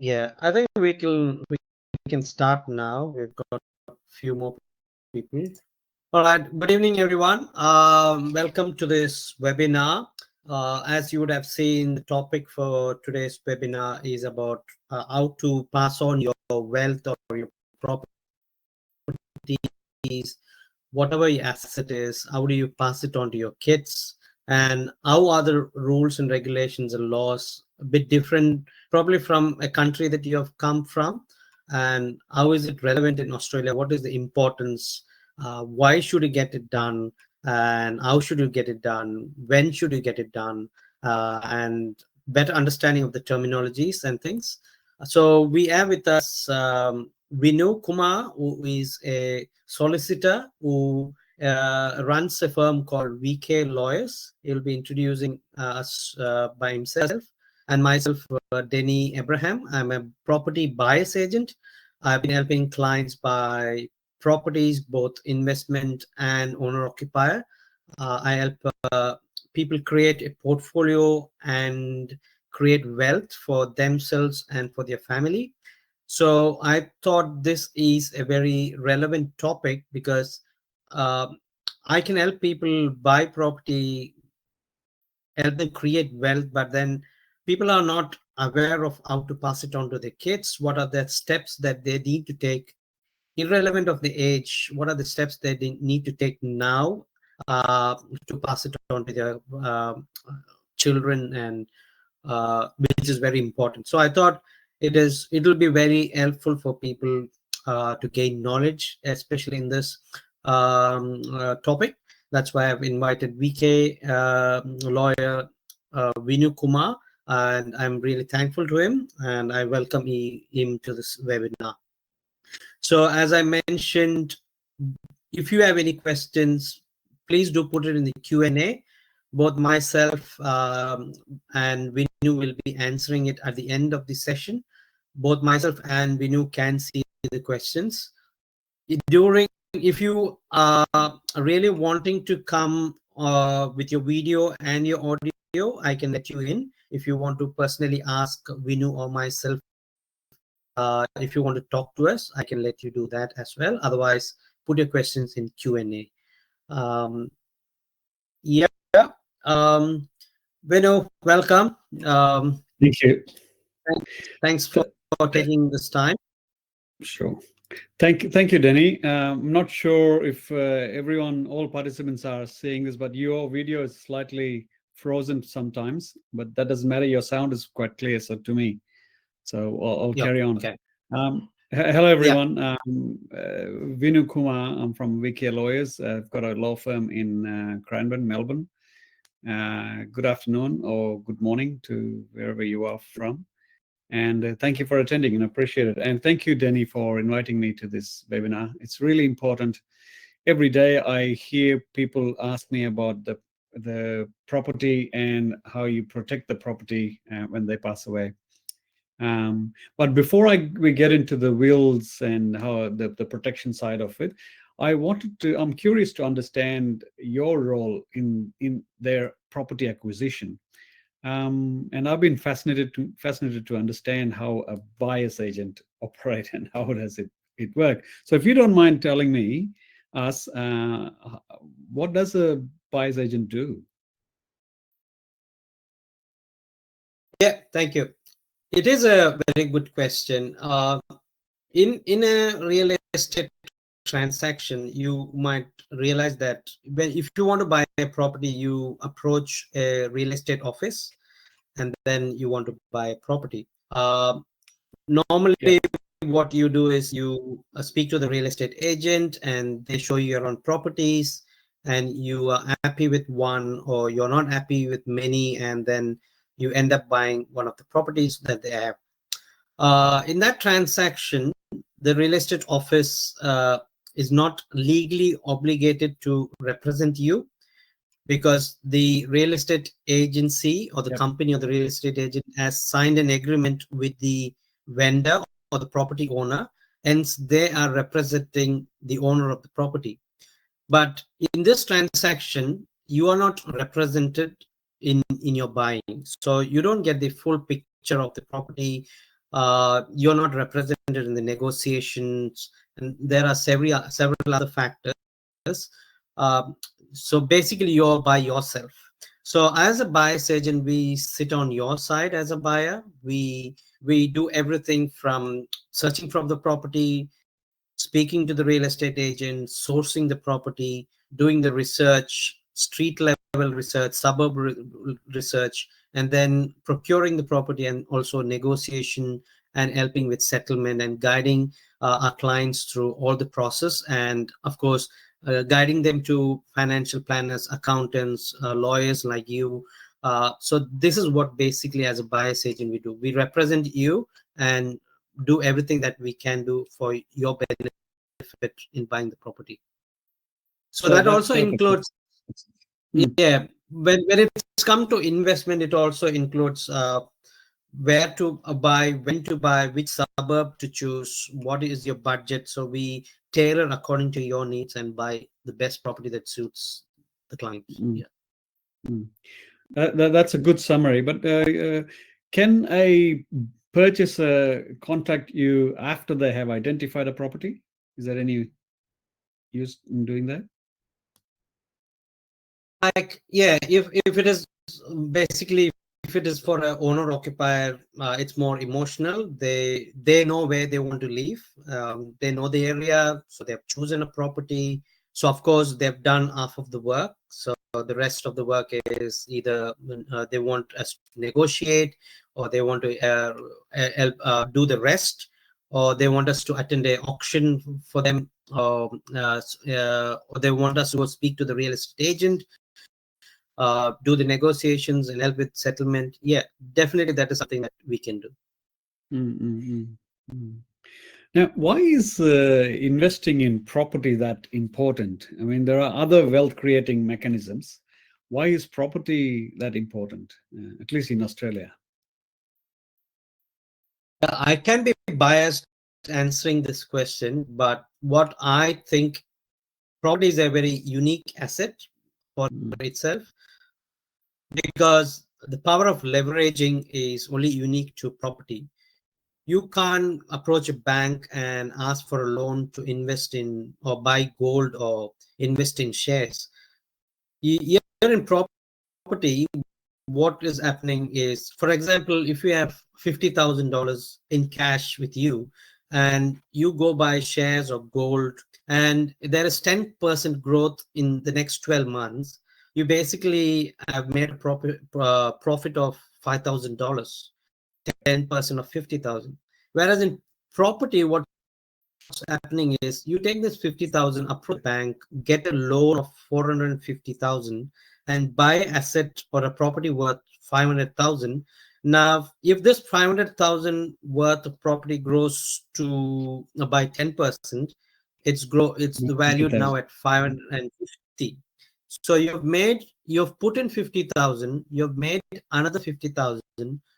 Yeah, I think we can start now. We've got a few more people. All right. Good evening, everyone. Welcome to this webinar. As you would have seen, the topic for today's webinar is about how to pass on your wealth or your properties, whatever your asset is. How do you pass it on to your kids? And how are the rules and regulations and laws a bit different, probably from a country that you have come from? And how is it relevant in Australia? What is the importance? Why should you get it done? And how should you get it done? When should you get it done? And better understanding of the terminologies and things. So we have with us Vinu Kumar, who is a solicitor who runs a firm called VK Lawyers. He'll be introducing us by himself. And myself, Denny Abraham. I'm a property buyer's agent. I've been helping clients buy properties, both investment and owner-occupier. I help people create a portfolio and create wealth for themselves and for their family. So I thought this is a very relevant topic because I can help people buy property, help them create wealth, but then people are not aware of how to pass it on to their kids. What are the steps that they need to take, irrelevant of the age? What are the steps that they need to take now to pass it on to their children, and which is very important. So I thought it'll be very helpful for people to gain knowledge, especially in this topic. That's why I've invited VK lawyer Vinu Kumar, and I'm really thankful to him, and I welcome him to this webinar. So as I mentioned, if you have any questions, please do put it in the Q&A. Both myself and Vinu will be answering it at the end of the session. Both myself and Vinu can see the questions. If you are really wanting to come with your video and your audio, I can let you in. If you want to personally ask Vinu or myself, if you want to talk to us, I can let you do that as well. Otherwise, put your questions in Q&A. Yeah. Vinu, welcome. Thank you. Thanks for taking this time. Sure. Thank you, Denny. I'm not sure if all participants are seeing this, but your video is slightly frozen sometimes, but that doesn't matter. Your sound is quite clear, so to me. So I'll carry on. Okay. Hello, everyone. Yeah. Vinu Kumar. I'm from VK Lawyers. I've got a law firm in Cranbourne, Melbourne. Good afternoon or good morning to wherever you are from. And thank you for attending and appreciate it. And thank you, Denny, for inviting me to this webinar. It's really important. Every day I hear people ask me about the property and how you protect the property when they pass away. But before we get into the wills and how the protection side of it, I'm curious to understand your role in their property acquisition. And I've been fascinated to understand how a buyer's agent operates and how does it work. So if you don't mind telling us, what does a buyer's agent do? Yeah, thank you. It is a very good question. In a real estate transaction, you might realize that if you want to buy a property, you approach a real estate office, and then you want to buy a property. Normally, what you do is you speak to the real estate agent, and they show you your own properties, and you are happy with one, or you're not happy with many, and then you end up buying one of the properties that they have. In that transaction, the real estate office is not legally obligated to represent you, because the real estate agency or the company or the real estate agent has signed an agreement with the vendor or the property owner, hence they are representing the owner of the property. But in this transaction, you are not represented in your buying, so you don't get the full picture of the property. you're not represented in the negotiations, and there are several other factors. So basically, you're by yourself. So as a buyer's agent, we sit on your side as a buyer. We do everything from searching for the property, speaking to the real estate agent, sourcing the property, doing the research, street level research, suburb research, and then procuring the property, and also negotiation and helping with settlement and guiding our clients through all the process. And of course, guiding them to financial planners, accountants, lawyers like you. So this is what basically as a buyer's agent we do. We represent you and do everything that we can do for your benefit in buying the property. So that also includes, yeah, when it's come to investment, it also includes where to buy, when to buy, which suburb to choose, what is your budget. So we tailor according to your needs and buy the best property that suits the client. Yeah. That's a good summary. But can a purchaser contact you after they have identified a property? Is there any use in doing that? Like, yeah, if it is basically, if it is for an owner occupier, it's more emotional. They know where they want to live. They know the area, so they've chosen a property. So of course they've done half of the work. So the rest of the work is either they want us to negotiate, or they want to help do the rest, or they want us to attend an auction for them, or they want us to go speak to the real estate agent, do the negotiations and help with settlement. Yeah, definitely that is something that we can do. Now, why is investing in property that important? I mean, there are other wealth creating mechanisms. Why is property that important, at least in Australia? I can be biased answering this question, but what I think, property is a very unique asset for itself, because the power of leveraging is only unique to property. You can't approach a bank and ask for a loan to invest in or buy gold or invest in shares. Here in property, what is happening is, for example, if you have $50,000 in cash with you and you go buy shares or gold, and there is 10% growth in the next 12 months, you basically have made a profit of $5,000, 10% of 50,000. Whereas in property, what's happening is you take this 50,000 up from the bank, get a loan of 450,000, and buy asset or a property worth 500,000. Now, if this 500,000 worth of property grows to by 10%, it's valued now at 550. So you've put in 50,000, you've made another 50,000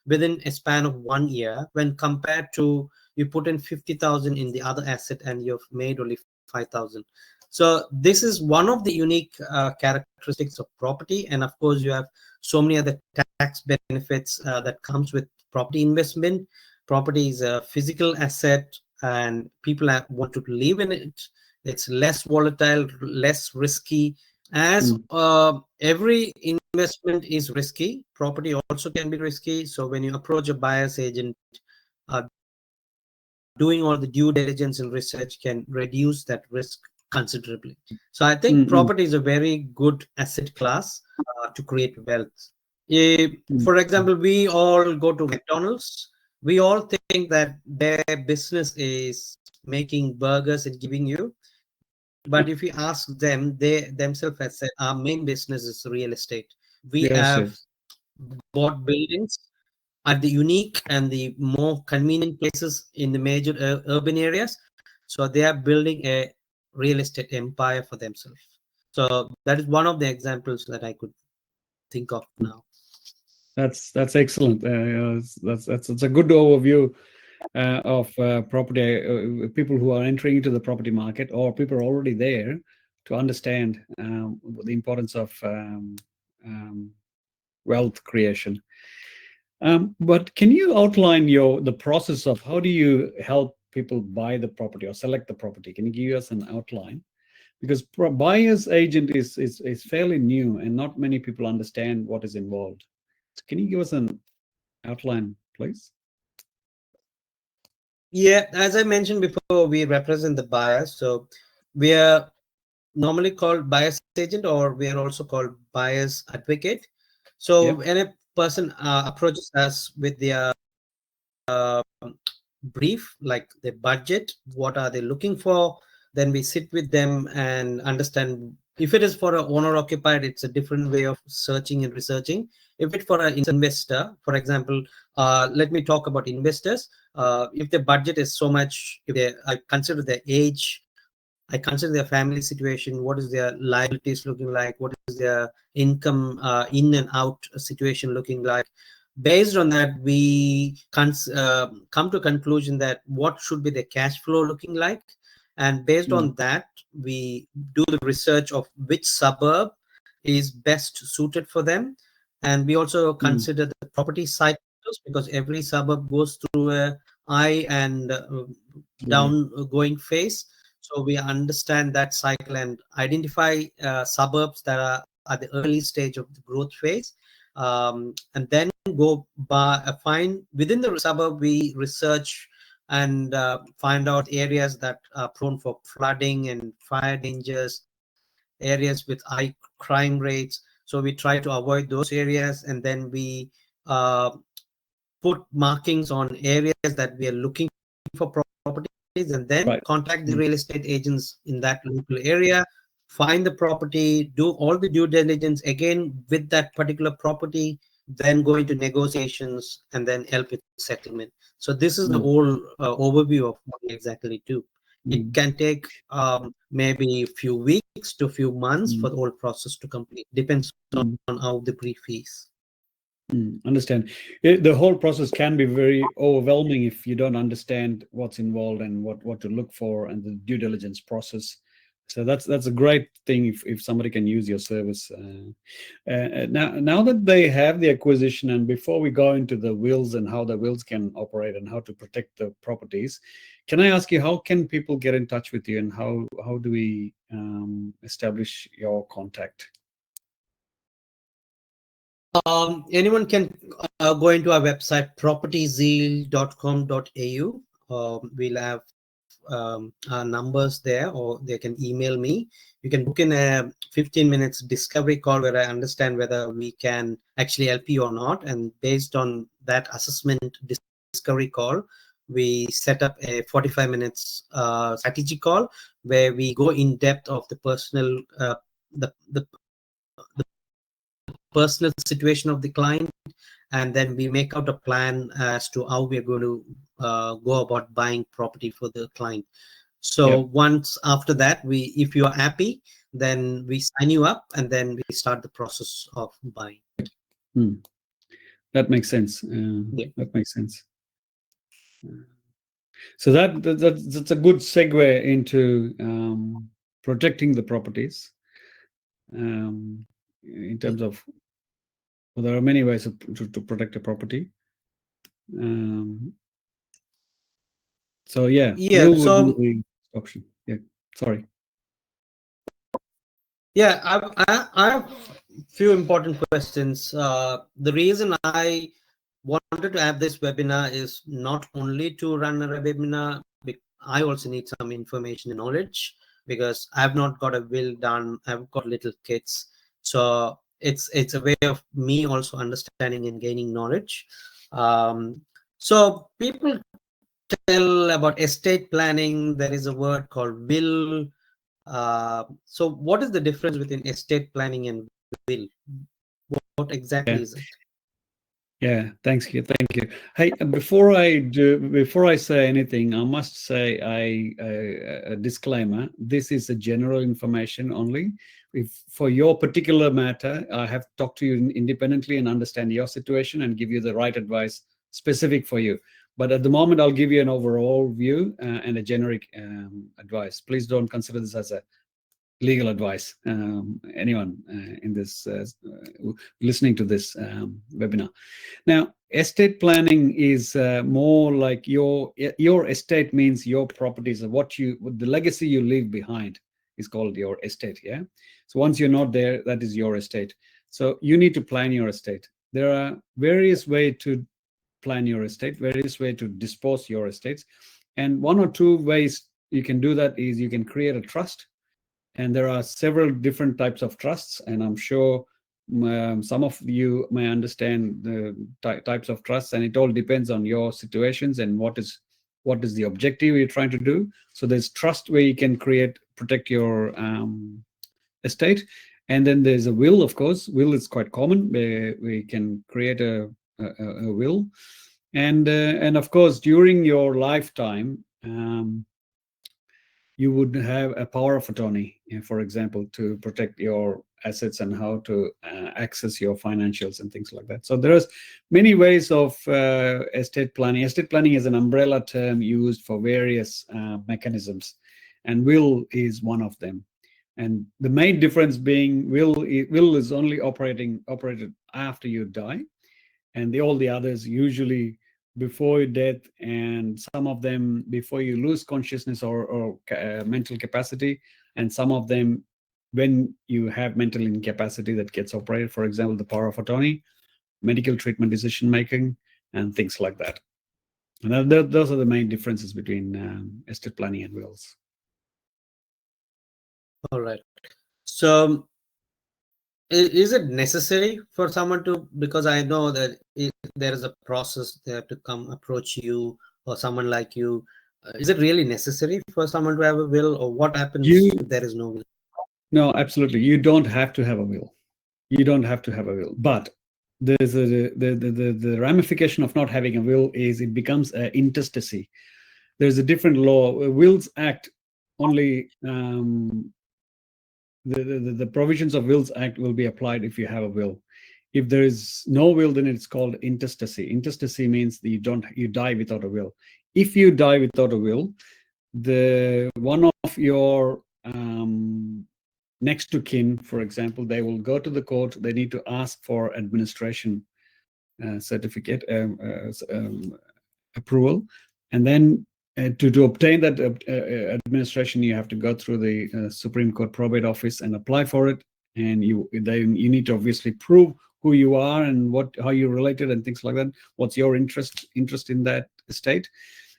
within a span of 1 year, when compared to you put in 50,000 in the other asset and you've made only 5,000. So this is one of the unique characteristics of property. And of course, you have so many other tax benefits that comes with property investment. Property is a physical asset, and people want to live in it. It's less volatile, less risky. As every investment is risky, property also can be risky. So when you approach a buyer's agent, doing all the due diligence and research can reduce that risk considerably. So I think property is a very good asset class to create wealth. For example, we all go to McDonald's. We all think that their business is making burgers and giving you. But if you ask them, they themselves have said, our main business is real estate. We have bought buildings at the unique and the more convenient places in the major urban areas. So they are building a real estate empire for themselves. So that is one of the examples that I could think of now. That's excellent. That's a good overview of property. People who are entering into the property market, or people are already there, to understand the importance of wealth creation. But can you outline the process of how do you help people buy the property or select the property? Can you give us an outline? Because buyer's agent is fairly new and not many people understand what is involved. So can you give us an outline, please? Yeah, as I mentioned before, we represent the buyers. So we are normally called buyer's agent, or we are also called buyer's advocate. So Yep. when a person approaches us with their brief, like the budget, what are they looking for, then we sit with them and understand. If it is for an owner occupied, it's a different way of searching and researching. If it's for an investor, for example, let me talk about investors. If the budget is so much, if they, I consider their age, I consider their family situation, what is their liabilities looking like, what is their income in and out situation looking like. Based on that, we come to conclusion that what should be the cash flow looking like. And based on that, we do the research of which suburb is best suited for them. And we also consider the property cycles, because every suburb goes through a high and down going phase. So we understand that cycle and identify suburbs that are at the early stage of the growth phase, and then go find within the suburb. We research and find out areas that are prone for flooding and fire dangers, areas with high crime rates. So we try to avoid those areas, and then we put markings on areas that we are looking for properties, and then contact the real estate agents in that local area, find the property, do all the due diligence again with that particular property, then go into negotiations, and then help with settlement. So this is the whole overview of what we exactly do. It can take maybe a few weeks to a few months for the whole process to complete. Depends on how the brief is. Understand. The whole process can be very overwhelming if you don't understand what's involved and what to look for and the due diligence process. So that's a great thing if somebody can use your service. Now that they have the acquisition, and before we go into the wills and how the wills can operate and how to protect the properties, can I ask you, how can people get in touch with you, and how do we establish your contact? Anyone can go into our website, propertyzeal.com.au. We'll have our numbers there, or they can email me. You can book in a 15 minutes discovery call where I understand whether we can actually help you or not. And based on that assessment discovery call, we set up a 45 minutes strategy call where we go in depth of the personal personal situation of the client, and then we make out a plan as to how we are going to go about buying property for the client. So once after that, if you are happy, then we sign you up, and then we start the process of buying. That makes sense. That makes sense. So that's a good segue into protecting the properties. In terms of, well, there are many ways to protect a property. So yeah, will would be the option. Yeah, sorry. Yeah, I have few important questions. The reason I wanted to have this webinar is not only to run a webinar. I also need some information and knowledge, because I've not got a will done. I've got little kids, so it's a way of me also understanding and gaining knowledge. So people tell about estate planning. There is a word called will. So what is the difference between estate planning and will? What exactly is it? Yeah, thank you. Hey, before I say anything, I must say a disclaimer. This is a general information only. If for your particular matter, I have talked to you independently and understand your situation and give you the right advice specific for you. But at the moment, I'll give you an overall view and a generic advice. Please don't consider this as a legal advice. Anyone in this listening to this webinar. Now, estate planning is more like your estate means your properties, the legacy you leave behind is called your estate. Yeah. So once you're not there, that is your estate. So you need to plan your estate. There are various ways to plan your estate, various ways to dispose your estates, and one or two ways you can do that is you can create a trust. And there are several different types of trusts, and I'm sure some of you may understand the types of trusts, and it all depends on your situations and what is the objective you're trying to do. So there's trust where you can protect your estate, and then there's a will. Of course, will is quite common where we can create a will, and of course during your lifetime. You would have a power of attorney, for example, to protect your assets and how to access your financials and things like that. So there's many ways of estate planning. Estate planning is an umbrella term used for various mechanisms, and will is one of them. And the main difference being will is only operated after you die, and all the others usually before your death, and some of them before you lose consciousness or mental capacity, and some of them when you have mental incapacity that gets operated. For example, the power of attorney, medical treatment decision making, and things like that. And those are the main differences between estate planning and wills. All right. So is it necessary for someone to, because I know that there is a process, they have to come approach you or someone like you. Is it really necessary for someone to have a will, or what happens if there is no will? No, absolutely. You don't have to have a will. You don't have to have a will. But there's the ramification of not having a will is it becomes an intestacy. There's a different law. Wills Act only the provisions of Wills Act will be applied if you have a will. If there is no will, then it's called intestacy. Intestacy means that you die without a will. If you die without a will, one of your next to kin, for example, they will go to the court. They need to ask for administration certificate approval, and then to obtain that administration, you have to go through the Supreme Court probate office and apply for it. And you need to obviously prove who you are and how you're related and things like that. What's your interest in that estate?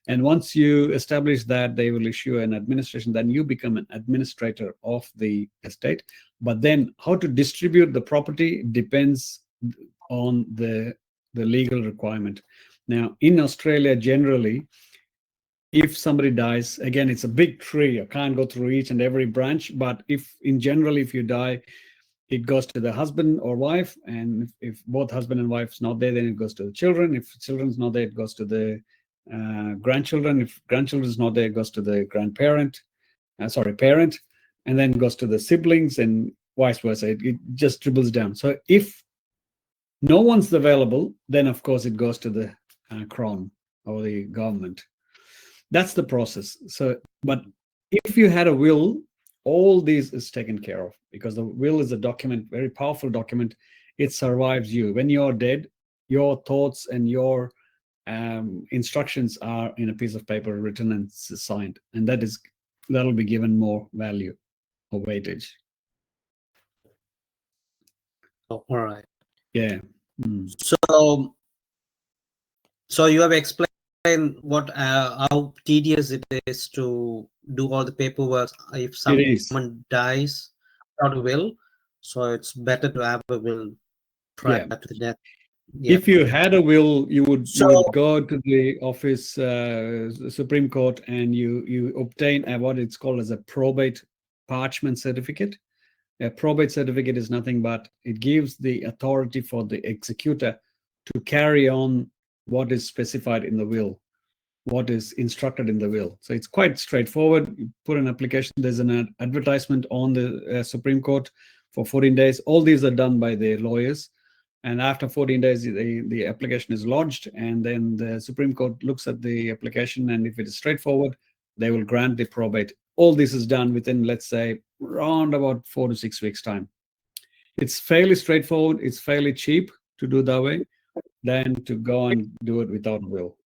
And once you establish that, they will issue an administration. Then you become an administrator of the estate. But then how to distribute the property depends on the legal requirement. Now, in Australia, generally, if somebody dies, again, it's a big tree. I can't go through each and every branch, but if you die, it goes to the husband or wife, and if both husband and wife is not there, then it goes to the children. If the children's not there, it goes to the grandchildren. If grandchildren is not there, it goes to the parent, and then goes to the siblings, and vice versa. It just dribbles down. So if no one's available, then of course it goes to the Crown or the government. That's the process. So, but if you had a will, all these is taken care of, because the will is a document, very powerful document. It survives you. When you're dead, your thoughts and your instructions are in a piece of paper, written and signed, and that'll be given more value or weightage. Oh, all right. Yeah. So you have explained how tedious it is to do all the paperwork if someone dies without a will. So it's better to have a will prior to the death. Yeah. If you had a will, you would go to the office, Supreme Court, and you obtain what it's called as a probate parchment certificate. A probate certificate is nothing but it gives the authority for the executor to carry on what is specified in the will, what is instructed in the will. So it's quite straightforward. You put an application, there's an advertisement on the Supreme Court for 14 days. All these are done by the lawyers. And after 14 days, the application is lodged, and then the Supreme Court looks at the application, and if it is straightforward, they will grant the probate all this is done within, let's say, around about 4 to 6 weeks time. It's fairly straightforward. It's fairly cheap to do that way than to go and do it without a will.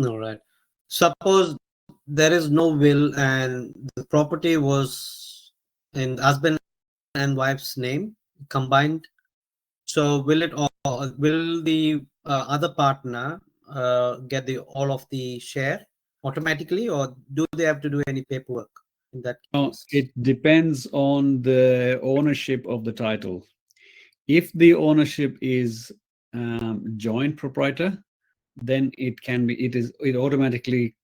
All right. Suppose there is no will and the property was in husband and wife's name combined. So will the other partner get all of the share automatically, or do they have to do any paperwork in that case? It depends on the ownership of the title. If the ownership is joint proprietor, then it automatically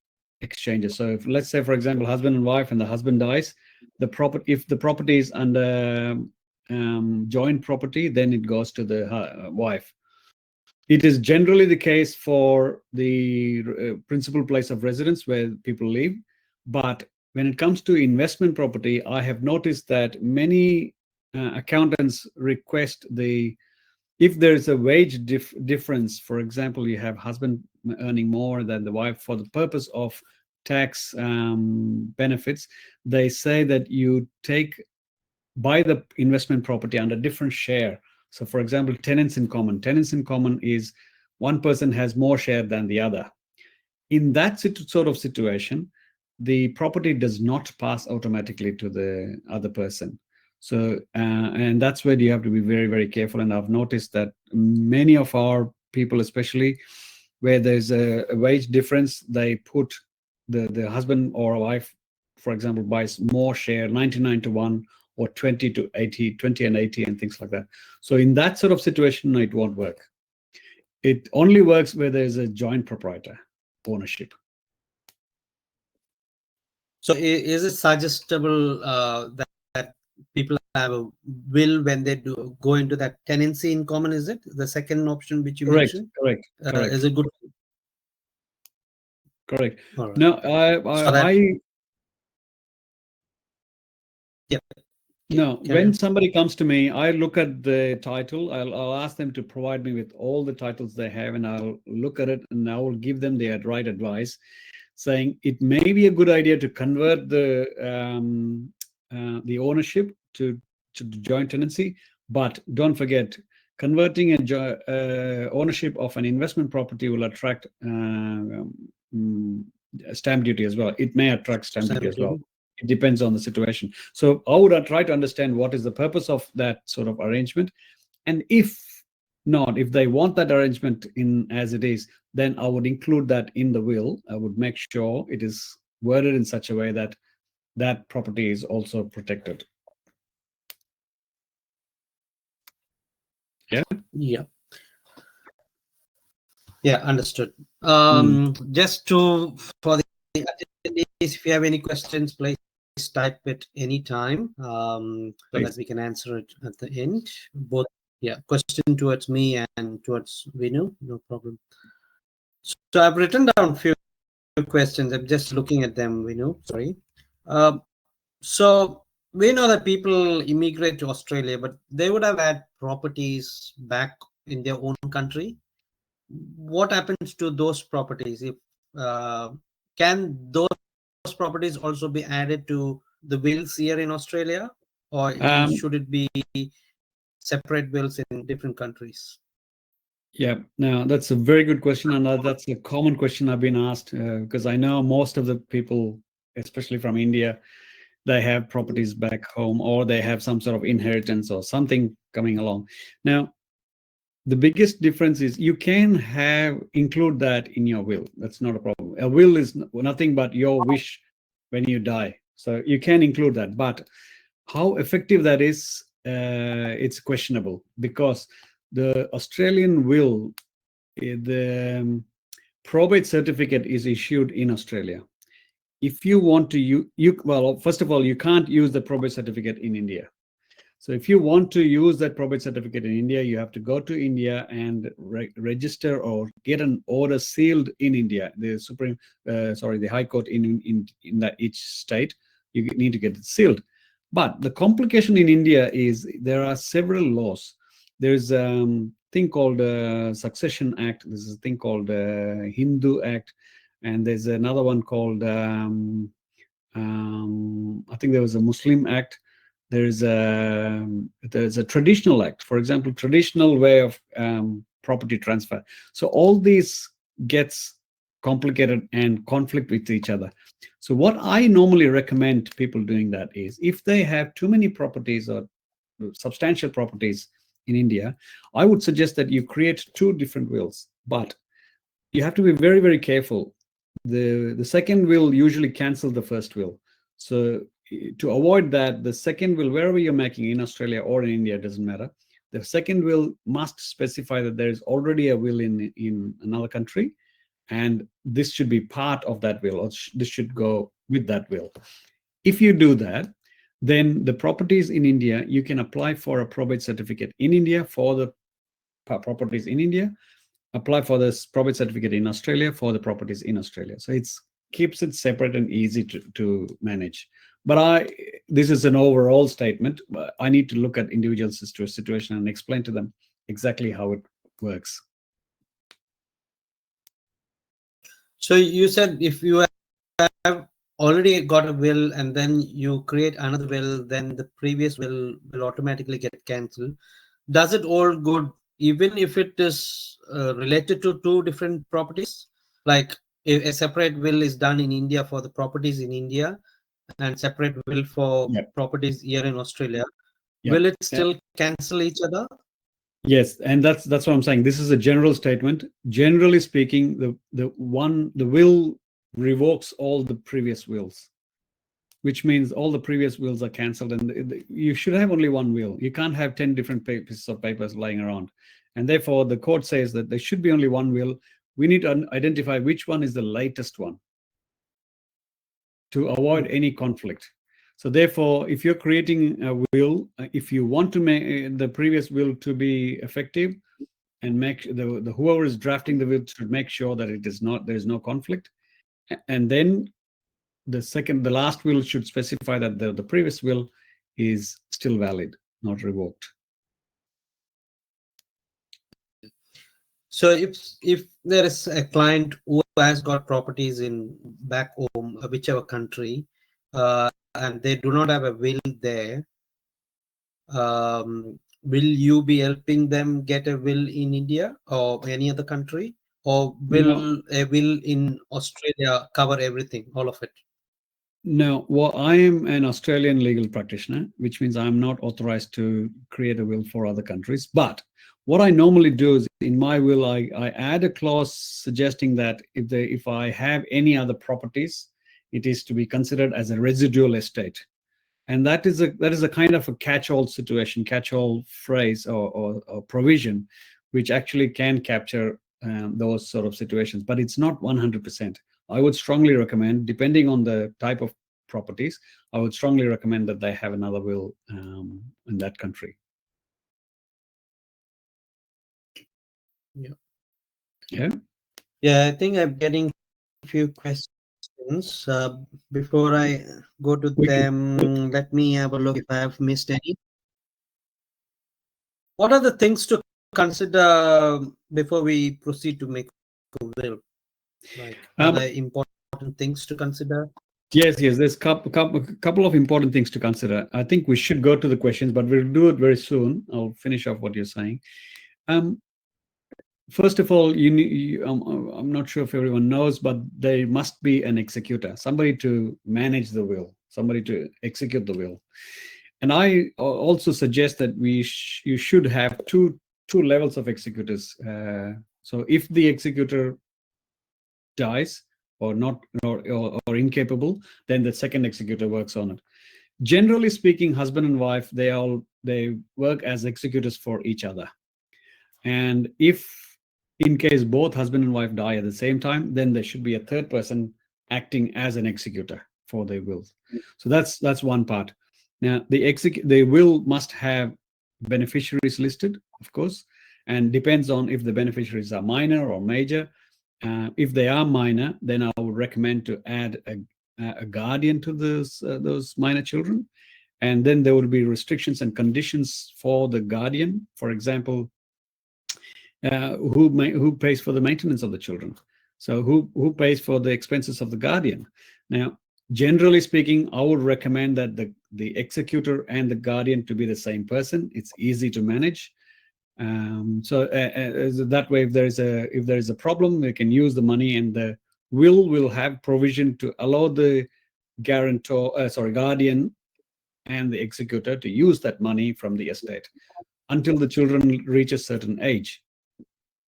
exchanges. So if, let's say, for example, husband and wife, and the husband dies, if the property is under joint property, then it goes to the wife. It is generally the case for the principal place of residence where people live. But when it comes to investment property, I have noticed that many accountants request if there is a wage difference, for example, you have husband earning more than the wife for the purpose of tax benefits, they say that you buy the investment property under different share. So for example, tenants in common. Tenants in common is one person has more share than the other. In that sort of situation, the property does not pass automatically to the other person. So, and that's where you have to be very, very careful. And I've noticed that many of our people, especially where there's a wage difference, they put the husband or wife, for example, buys more share, 99-1, or 20-80, 20 and 80, and things like that. So in that sort of situation, no, it won't work. It only works where there's a joint proprietor ownership. So is it suggestible that people have a will when they go into that tenancy in common? Is it the second option which you mentioned? Correct. Is it good? Correct. Right. No, Yeah. No, when somebody comes to me, I look at the title. I'll ask them to provide me with all the titles they have, and I'll look at it, and I will give them the right advice, saying it may be a good idea to convert the ownership to joint tenancy, but don't forget, converting ownership of an investment property will attract stamp duty as well. It may attract stamp duty as well. It depends on the situation. So I would try to understand what is the purpose of that sort of arrangement. And if they want that arrangement in as it is, then I would include that in the will. I would make sure it is worded in such a way that that property is also protected. Yeah. Yeah, understood. Just for the attendees, if you have any questions, please type it anytime, so that we can answer it at the end. Both, question towards me and towards Vinu, no problem. So I've written down a few questions. I'm just looking at them, Vinu. Sorry. So we know that people immigrate to Australia, but they would have had properties back in their own country. What happens to those properties? If can those properties also be added to the wills here in Australia, or should it be separate wills in different countries? Yeah, now that's a very good question, and that's a common question I've been asked, because I know most of the people, especially from India, they have properties back home, or they have some sort of inheritance or something coming along. Now, the biggest difference is you can include that in your will. That's not a problem. A will is nothing but your wish when you die. So you can include that. But how effective that is, it's questionable, because the Australian will, the probate certificate is issued in Australia. If you want to well, first of all, you can't use the probate certificate in India. So if you want to use that probate certificate in India, you have to go to India and register or get an order sealed in India. The High Court in that each state, you need to get it sealed. But the complication in India is there are several laws. There's a thing called Succession Act. There's a thing called Hindu Act. and there's another one called I think there was a Muslim Act. There's a traditional act, for example, traditional way of property transfer. So all these gets complicated and conflict with each other. So what I normally recommend people doing that is, if they have too many properties or substantial properties in India, I would suggest that you create 2 different wills, but you have to be very, very careful. The second will usually cancel the first will. So to avoid that, the second will, wherever you're making, in Australia or in India, doesn't matter, the second will must specify that there is already a will in another country, and this should be part of that will, or this should go with that will. If you do that, then the properties in India, you can apply for a probate certificate in India for the properties in India, apply for this probate certificate in Australia for the properties in Australia. So it keeps it separate and easy to manage. But this is an overall statement. I need to look at individual situation and explain to them exactly how it works. So you said if you have already got a will and then you create another will, then the previous will automatically get cancelled. Does it all good even if it is related to 2 different properties? Like if a separate will is done in India for the properties in India and separate will for properties here in Australia, will it still cancel each other? Yes, and that's what I'm saying. This is a general statement. Generally speaking, the will revokes all the previous wills, which means all the previous wills are cancelled, and you should have only one will. You can't have 10 different pieces of papers lying around, and therefore the court says that there should be only one will. We need to identify which one is the latest one to avoid any conflict. So therefore, if you're creating a will, if you want to make the previous will to be effective, and make the whoever is drafting the will should make sure that there is no conflict, and then the last will should specify that the previous will is still valid, not revoked. So if there is a client who has got properties in back home, whichever country, and they do not have a will there, will you be helping them get a will in India or any other country, or will a will in Australia cover everything, all of it? No, well, I am an Australian legal practitioner, which means I'm not authorized to create a will for other countries. But what I normally do is, in my will, I add a clause suggesting that if I have any other properties, it is to be considered as a residual estate. And that is a kind of a catch-all situation, catch-all phrase or provision, which actually can capture those sort of situations. But it's not 100%. I would strongly recommend, depending on the type of properties, I would strongly recommend that they have another will in that country. Yeah, I think I'm getting a few questions. Before I go to them, let me have a look if I have missed any. What are the things to consider before we proceed to make a will? Like, are there important things to consider? Yes, there's a couple of important things to consider. I think we should go to the questions, but we'll do it very soon. I'll finish off what you're saying. First of all, I'm not sure if everyone knows, but there must be an executor, somebody to manage the will, somebody to execute the will. And I also suggest that you should have two levels of executors. So if the executor dies or incapable, then the second executor works on it. Generally speaking, husband and wife, they work as executors for each other. And if in case both husband and wife die at the same time, then there should be a third person acting as an executor for their wills. So that's one part. Now, the will must have beneficiaries listed, of course, and depends on if the beneficiaries are minor or major. If they are minor, then I would recommend to add a guardian to those minor children, and then there will be restrictions and conditions for the guardian. For example, who pays for the maintenance of the children? So who pays for the expenses of the guardian? Now, generally speaking, I would recommend that the executor and the guardian to be the same person. It's easy to manage. So that way, if there is a problem, they can use the money, and the will have provision to allow the guardian and the executor to use that money from the estate until the children reach a certain age.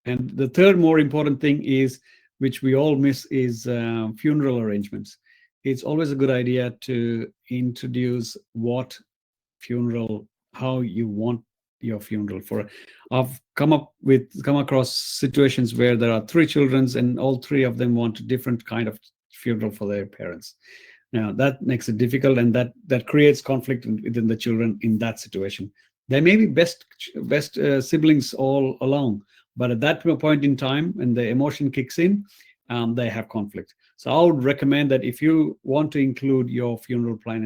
And the third more important thing is, which we all miss, is funeral arrangements. It's always a good idea to introduce how you want your funeral for. I've come across situations where there are 3 children and all 3 of them want a different kind of funeral for their parents. Now that makes it difficult, and that creates conflict within the children in that situation. They may be best siblings all along, but at that point in time, when the emotion kicks in, they have conflict. So I would recommend that if you want to include your funeral plan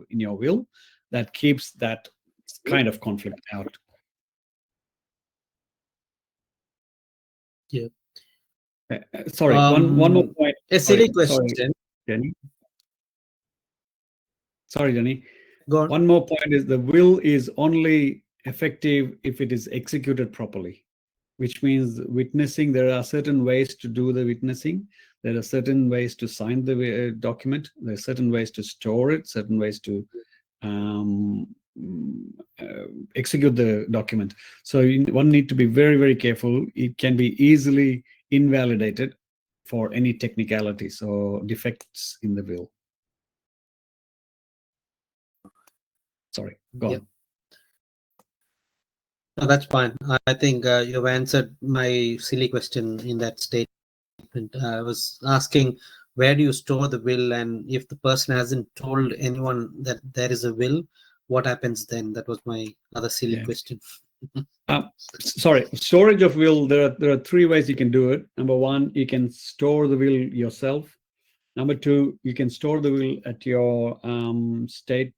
in your will, that keeps that kind of conflict out. Yeah. Sorry, one more point. A silly question. Sorry, Jenny. Sorry, Jenny. Go on. One more point is the will is only effective if it is executed properly, which means witnessing. There are certain ways to do the witnessing. There are certain ways to sign the document. There are certain ways to store it, certain ways to execute the document. So one need to be very, very careful. It can be easily invalidated for any technicalities or defects in the will. Sorry, go on. No, that's fine. I think you've answered my silly question in that statement. I was asking, where do you store the will, and if the person hasn't told anyone that there is a will, what happens then? That was my other silly question. Sorry, storage of will, there are 3 ways you can do it. Number 1, you can store the will yourself. Number 2, you can store the will at your state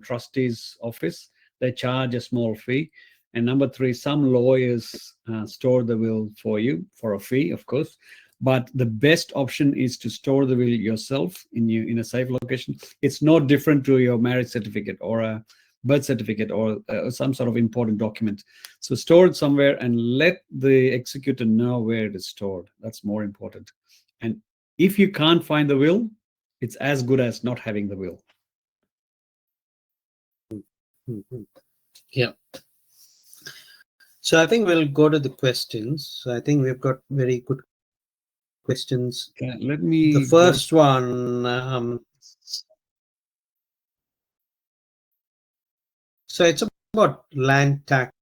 trustee's office. They charge a small fee. And number 3, some lawyers store the will for you for a fee, of course. But the best option is to store the will yourself in a safe location. It's no different to your marriage certificate or a birth certificate or some sort of important document. So store it somewhere and let the executor know where it is stored. That's more important. And if you can't find the will, it's as good as not having the will. Yeah. So I think we'll go to the questions. So I think we've got very good questions. Okay, let me. The first one. So it's about land tax.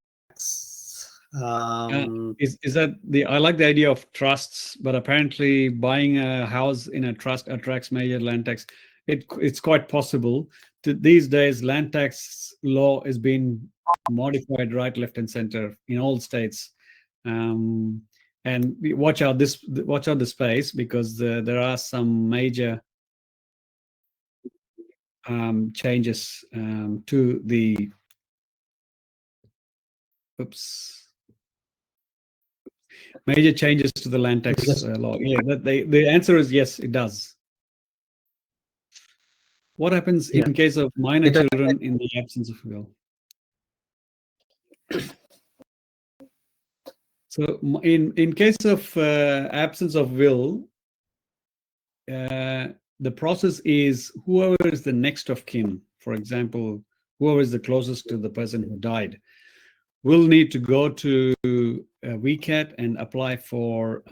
Is that I like the idea of trusts, but apparently buying a house in a trust attracts major land tax. It's quite possible. These days, land tax law is being modified right, left, and center in all states. And watch out the space, because there are some major changes to the. Major changes to the land tax law. Yeah, the answer is yes, it does. What happens in case of minor children in the absence of will? So in case of absence of will, the process is whoever is the next of kin, for example, whoever is the closest to the person who died, will need to go to VCAT and apply for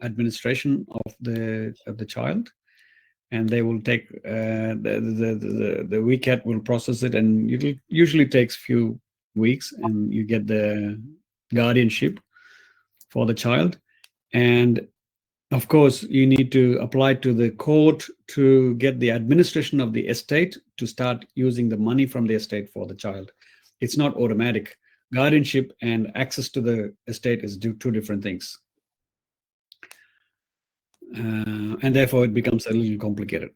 administration of the child, and they will take the VCAT will process it, and it usually takes few weeks, and you get the guardianship for the child. And of course, you need to apply to the court to get the administration of the estate to start using the money from the estate for the child. It's not automatic. Guardianship and access to the estate is two different things. And therefore, it becomes a little complicated.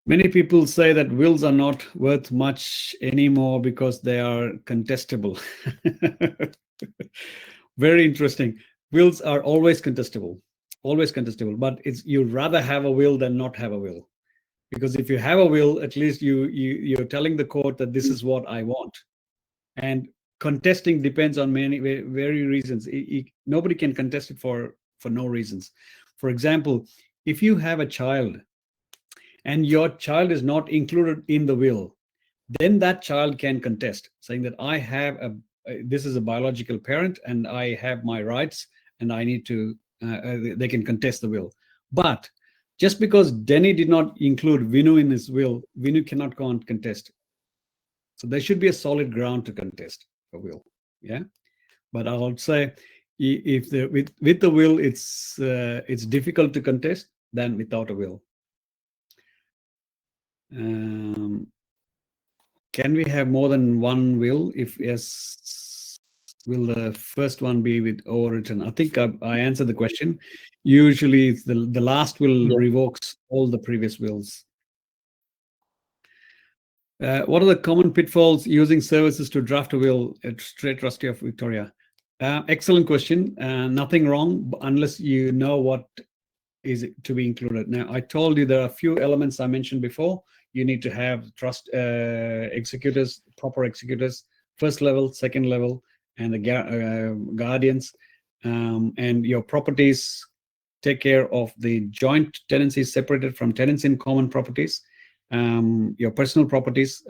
Many people say that wills are not worth much anymore because they are contestable. Very interesting. Wills are always contestable, but you'd rather have a will than not have a will. Because if you have a will, at least you're telling the court that this is what I want. And contesting depends on many very reasons. Nobody can contest it for no reasons. For example, if you have a child and your child is not included in the will, then that child can contest, saying that I have this is a biological parent and I have my rights and I need to, they can contest the will. But just because Denny did not include Vinu in his will, Vinu cannot go and contest. So there should be a solid ground to contest a will. Yeah. But I would say if with the will, it's difficult to contest than without a will. Can we have more than one will? If yes, will the first one be with overwritten? I think I answered the question. Usually the last will revokes all the previous wills. What are the common pitfalls using services to draft a will at State Trustee of Victoria? Excellent question. Nothing wrong unless you know what is to be included. Now, I told you there are a few elements I mentioned before. You need to have trust executors, proper executors, first level, second level, and the guardians. And your properties take care of the joint tenancies separated from tenants in common properties. Your personal properties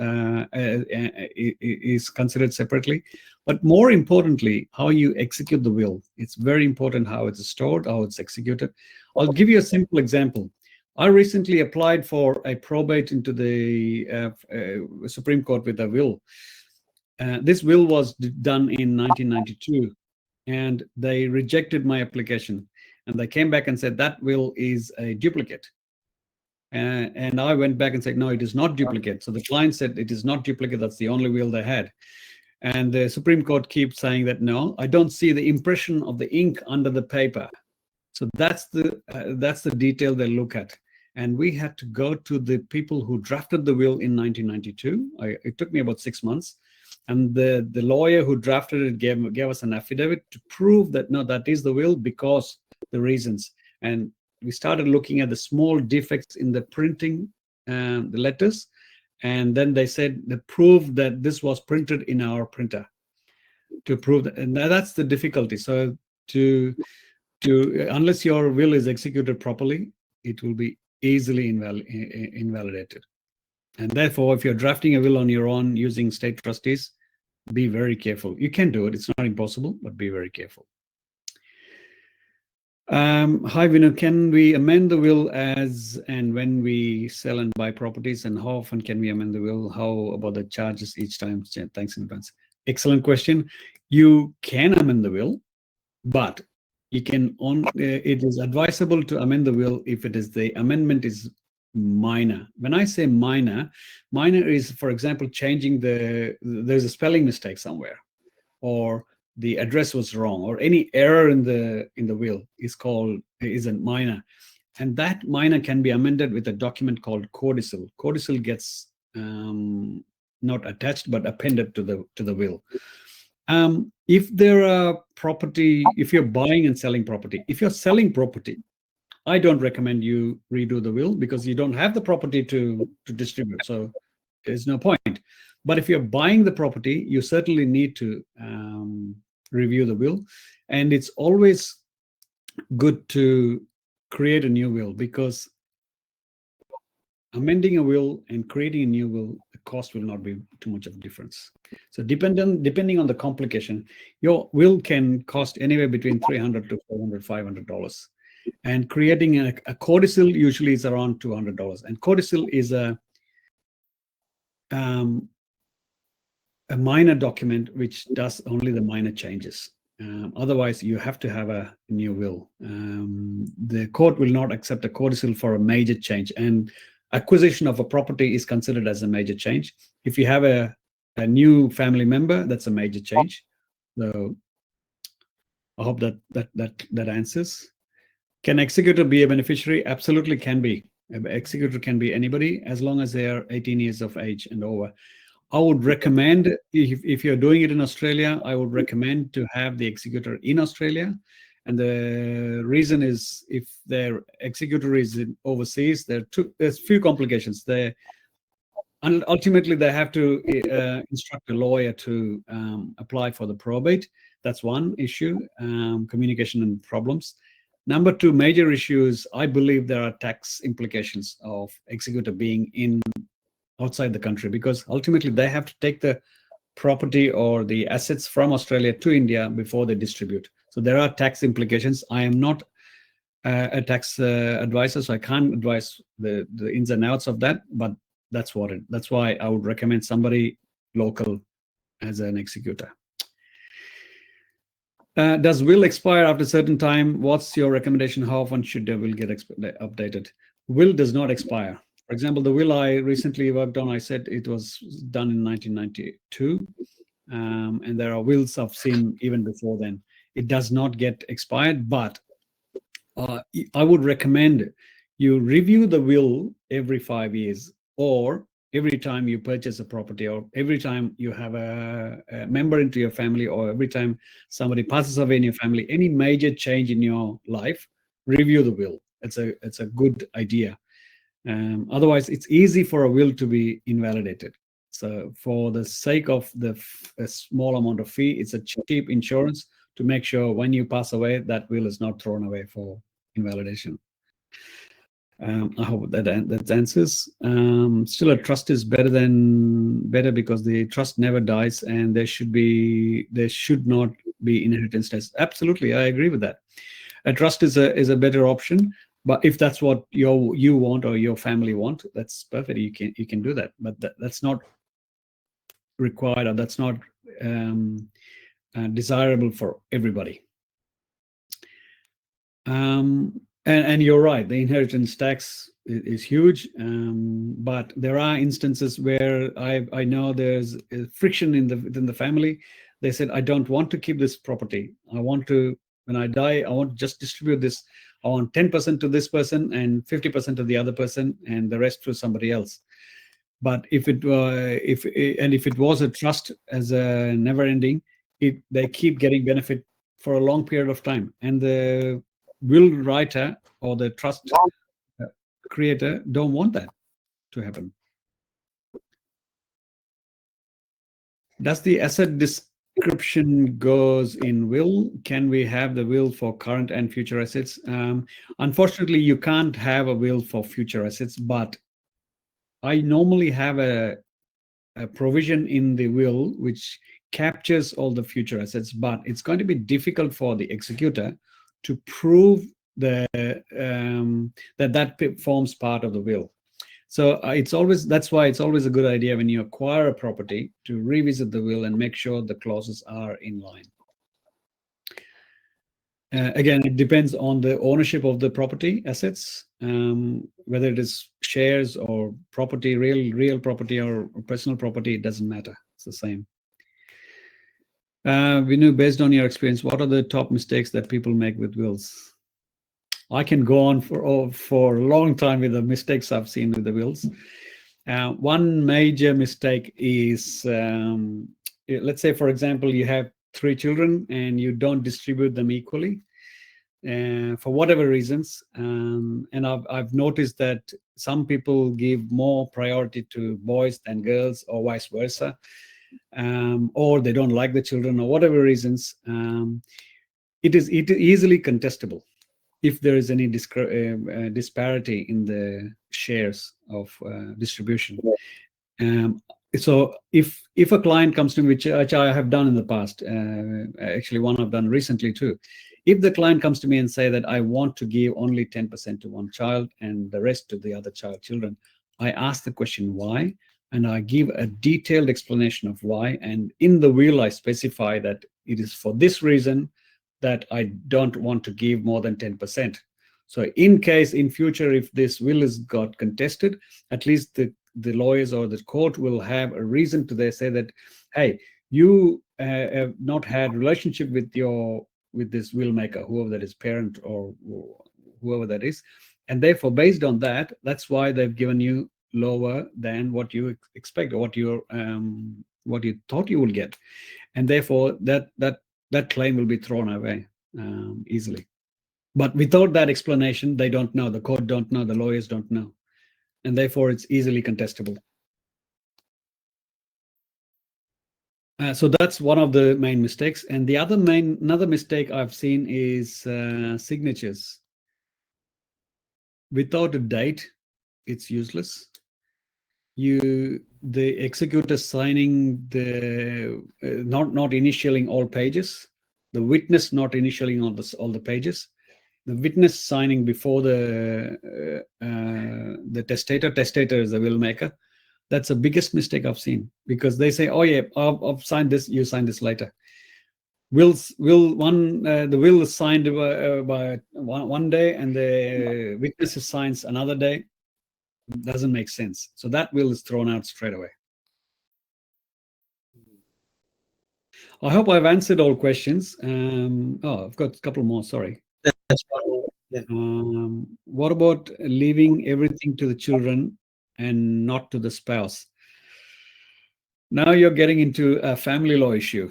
is considered separately. But more importantly, how you execute the will. It's very important how it's stored, how it's executed. I'll give you a simple example. I recently applied for a probate into the Supreme Court with a will. This will was done in 1992, and they rejected my application. And they came back and said that will is a duplicate. And I went back and said, no, it is not duplicate. So the client said it is not duplicate. That's the only will they had. And the Supreme Court keeps saying that, no, I don't see the impression of the ink under the paper. So that's the detail they look at. And we had to go to the people who drafted the will in 1992. It took me about 6 months. And the lawyer who drafted it gave us an affidavit to prove that, no, that is the will because the reasons. And we started looking at the small defects in the printing, the letters. And then they said they proved that this was printed in our printer to prove that. And that's the difficulty. So unless your will is executed properly, it will be easily invalidated. And therefore, if you're drafting a will on your own using state trustees, be very careful. You can do it. It's not impossible, but be very careful. Hi, Vinu. Can we amend the will as and when we sell and buy properties? And how often can we amend the will? How about the charges each time? Thanks in advance. Excellent question. You can amend the will, but you can it is advisable to amend the will if it is the amendment is minor. When I say minor is, for example, changing there's a spelling mistake somewhere, or the address was wrong, or any error in the will is a minor, and that minor can be amended with a document called codicil. Codicil gets not attached but appended to the will. If there are property, if you're buying and selling property, if you're selling property, I don't recommend you redo the will because you don't have the property to distribute. So there's no point. But if you're buying the property, you certainly need to review the will. And it's always good to create a new will, because amending a will and creating a new will, the cost will not be too much of a difference. So depending on the complication, your will can cost anywhere between $300 to $400, $500. And creating a codicil usually is around $200. And codicil is a minor document which does only the minor changes. Otherwise, you have to have a new will. The court will not accept a codicil for a major change, and acquisition of a property is considered as a major change. If you have a new family member, that's a major change. So I hope that answers. Can executor be a beneficiary? Absolutely can be. An executor can be anybody as long as they are 18 years of age and over. I would recommend, if you're doing it in Australia, I would recommend to have the executor in Australia. And the reason is, if their executor is overseas, there's few complications. Ultimately, they have to instruct a lawyer to apply for the probate. That's one issue, communication and problems. Number two major issues, I believe there are tax implications of executor being outside the country, because ultimately they have to take the property or the assets from Australia to India before they distribute. So there are tax implications. I am not a tax advisor, so I can't advise the ins and outs of that, but that's why I would recommend somebody local as an executor. Does will expire after a certain time? What's your recommendation? How often should the will get updated? Will does not expire. For example, the will I recently worked on, I said it was done in 1992, and there are wills I've seen even before then. It does not get expired, but I would recommend you review the will every 5 years, or every time you purchase a property, or every time you have a member into your family, or every time somebody passes away in your family, any major change in your life, review the will. It's a good idea. Otherwise, it's easy for a will to be invalidated. So for the sake of a small amount of fee, it's a cheap insurance to make sure when you pass away, that will is not thrown away for invalidation. I hope that answers. Still, a trust is better because the trust never dies, and there should not be inheritance tax. Absolutely, I agree with that. A trust is a better option, but if that's what you want or your family want, that's perfect. You can do that, but that's not required, or that's not desirable for everybody. And you're right, the inheritance tax is huge, but there are instances where I know there's friction within the family. They said, I don't want to keep this property. I want to, when I die, I want to just distribute this. I want 10% to this person and 50% to the other person, and the rest to somebody else. But if it was a trust as a never-ending, they keep getting benefit for a long period of time, and the will writer or the trust creator don't want that to happen. Does the asset description goes in will? Can we have the will for current and future assets? Unfortunately, you can't have a will for future assets, but I normally have a provision in the will which captures all the future assets, but it's going to be difficult for the executor to prove that forms part of the will. So that's why it's always a good idea when you acquire a property to revisit the will and make sure the clauses are in line. Again, it depends on the ownership of the property assets, whether it is shares or property, real property or personal property, it doesn't matter. It's the same. Vinu, based on your experience, what are the top mistakes that people make with wills? I can go on for a long time with the mistakes I've seen with the wills. One major mistake is, let's say, for example, you have 3 children and you don't distribute them equally for whatever reasons. And I've noticed that some people give more priority to boys than girls, or vice versa. Or they don't like the children, or whatever reasons. It is easily contestable if there is any disparity in the shares of distribution. So if a client comes to me, which I have done in the past, actually one I've done recently too, if the client comes to me and say that I want to give only 10% to one child and the rest to the other children, I ask the question why, and I give a detailed explanation of why. And in the will, I specify that it is for this reason that I don't want to give more than 10%. So in case in future, if this will is got contested, at least the lawyers or the court will have a reason to say that, hey, you have not had relationship with this will maker, whoever that is, parent or whoever that is, and therefore based on that, that's why they've given you lower than what you expect, or what you thought you would get, and therefore that claim will be thrown away easily. But without that explanation, they don't know. The court don't know. The lawyers don't know, and therefore it's easily contestable. So that's one of the main mistakes. And the another mistake I've seen is signatures. Without a date, it's useless. The executor signing the not initialing all pages, the witness not initialing all the pages, the witness signing before the testator is the will maker. That's the biggest mistake I've seen, because they say, oh yeah, I've signed this, you sign this later. The will is signed by one day and the witness signs another day. Doesn't make sense. So that will is thrown out straight away. I hope I've answered all questions. I've got a couple more, sorry. That's yeah. What about leaving everything to the children and not to the spouse? Now you're getting into a family law issue.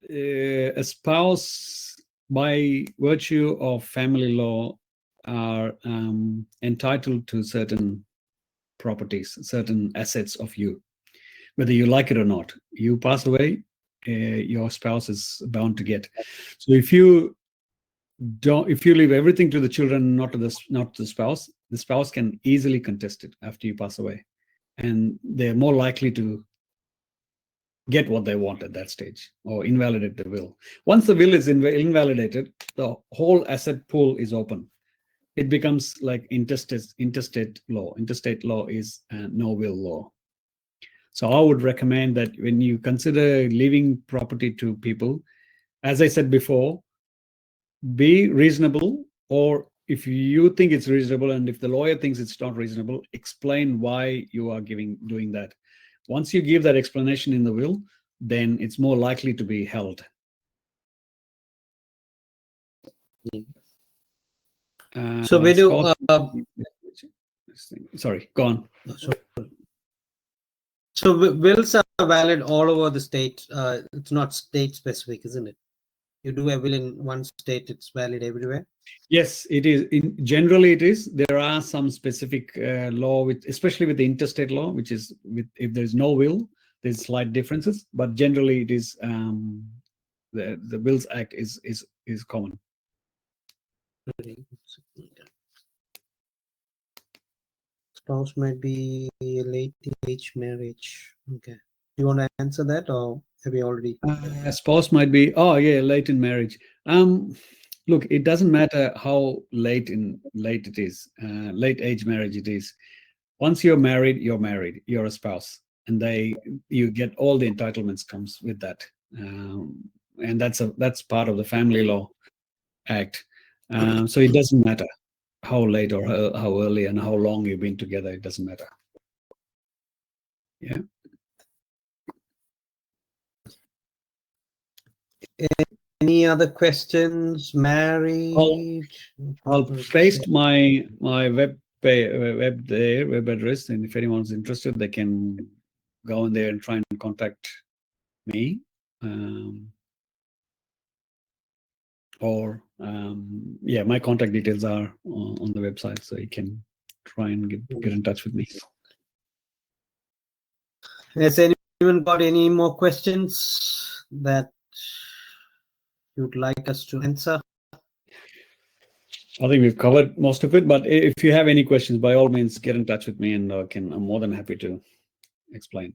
A spouse, by virtue of family law, are entitled to certain properties, certain assets of you, whether you like it or not. You pass away, your spouse is bound to get. So if you leave everything to the children, not to the spouse can easily contest it after you pass away, and they're more likely to get what they want at that stage, or invalidate the will. Once the will is invalidated, the whole asset pool is open. It becomes like interstate law. Interstate law is no will law. So I would recommend that when you consider leaving property to people, as I said before, be reasonable, or if you think it's reasonable and if the lawyer thinks it's not reasonable, explain why you are doing that. Once you give that explanation in the will, then it's more likely to be held. So we do. Sorry, go on. So wills are valid all over the state. It's not state specific, isn't it? You do a will in one state, it's valid everywhere. Yes, it is. Generally, it is. There are some specific law, especially with the interstate law, which is if there's no will, there's slight differences. But generally, it is the Wills Act is common. Spouse might be a late age marriage. Okay. Do you want to answer that, or have you already? Spouse might be late in marriage. Look, it doesn't matter how late it is, late age marriage it is. Once you're married, you're a spouse, and you get all the entitlements comes with that, and that's part of the Family Law Act. So it doesn't matter how late or how early and how long you've been together. It doesn't matter. Yeah. Any other questions? Married? I'll paste my web address, and if anyone's interested, they can go in there and try and contact me, my contact details are on the website, so you can try and get in touch with me. Has anyone got any more questions that you'd like us to answer? I think we've covered most of it, but if you have any questions, by all means, get in touch with me, and I'm more than happy to explain.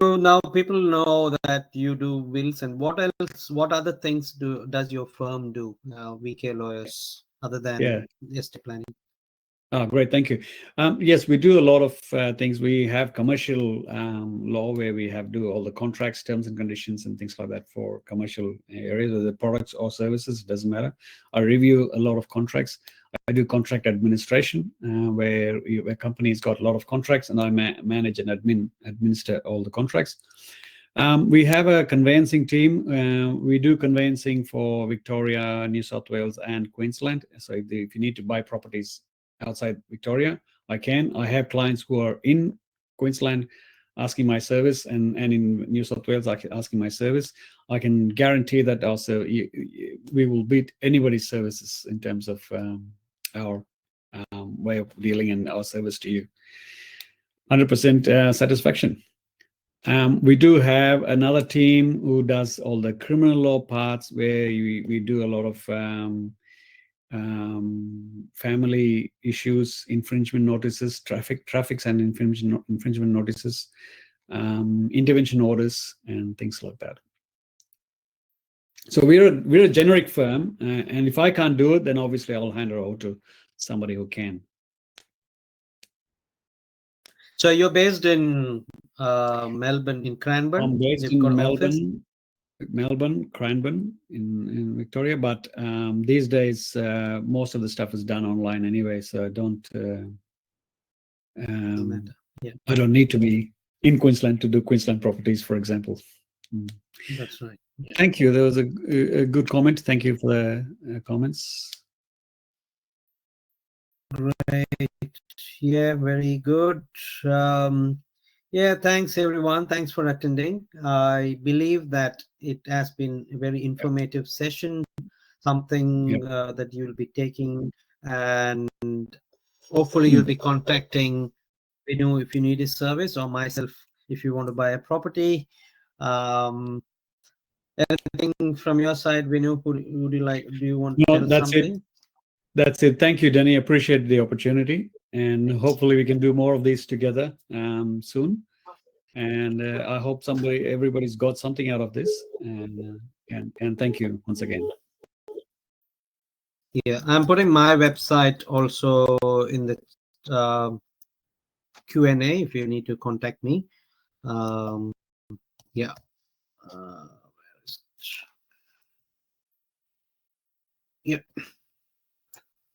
So now people know that you do wills, and what else? What other things does your firm do now, VK Lawyers, other than estate planning? Oh, great, thank you. Yes, we do a lot of things. We have commercial law where we do all the contracts, terms and conditions, and things like that for commercial areas, whether the products or services, it doesn't matter. I review a lot of contracts. I do contract administration, where a company's got a lot of contracts, and I manage and administer all the contracts. We have a conveyancing team. We do conveyancing for Victoria, New South Wales, and Queensland. So if you need to buy properties outside Victoria, I can. I have clients who are in Queensland asking my service, and in New South Wales asking my service. I can guarantee that also we will beat anybody's services in terms of our way of dealing and our service to you. 100% satisfaction. We do have another team who does all the criminal law parts, where we do a lot of family issues, infringement notices, traffics and infringement notices, intervention orders, and things like that. So we're a generic firm, and if I can't do it, then obviously I'll hand it over to somebody who can. So you're based in Melbourne, in Cranbourne? I'm based in Melbourne, Cranbourne in Victoria, but these days most of the stuff is done online anyway, so I don't I don't need to be in Queensland to do Queensland properties, for example. That's right. Yeah. Thank you. That was a good comment. Thank you for the comments. Great. Yeah, very good. Yeah, thanks everyone. Thanks for attending. I believe that it has been a very informative session, something that you'll be taking, and hopefully you'll be contacting Vinu if you need his service, or myself if you want to buy a property. Anything from your side, Vinu? Would you like? Do you want to tell something? That's it. Thank you, Danny. Appreciate the opportunity, and hopefully we can do more of these together soon. And I hope everybody's got something out of this. And thank you once again. Yeah, I'm putting my website also in the Q&A if you need to contact me. Yeah. Yeah.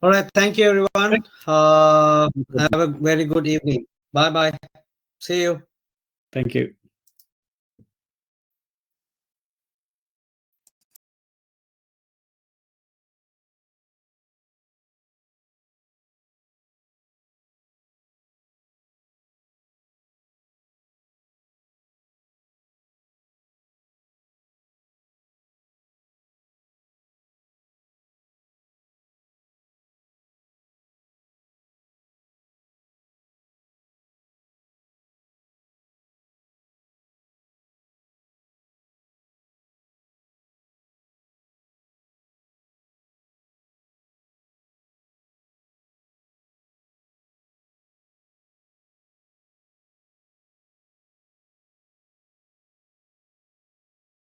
All right. Thank you, everyone. Have a very good evening. Bye-bye. See you. Thank you.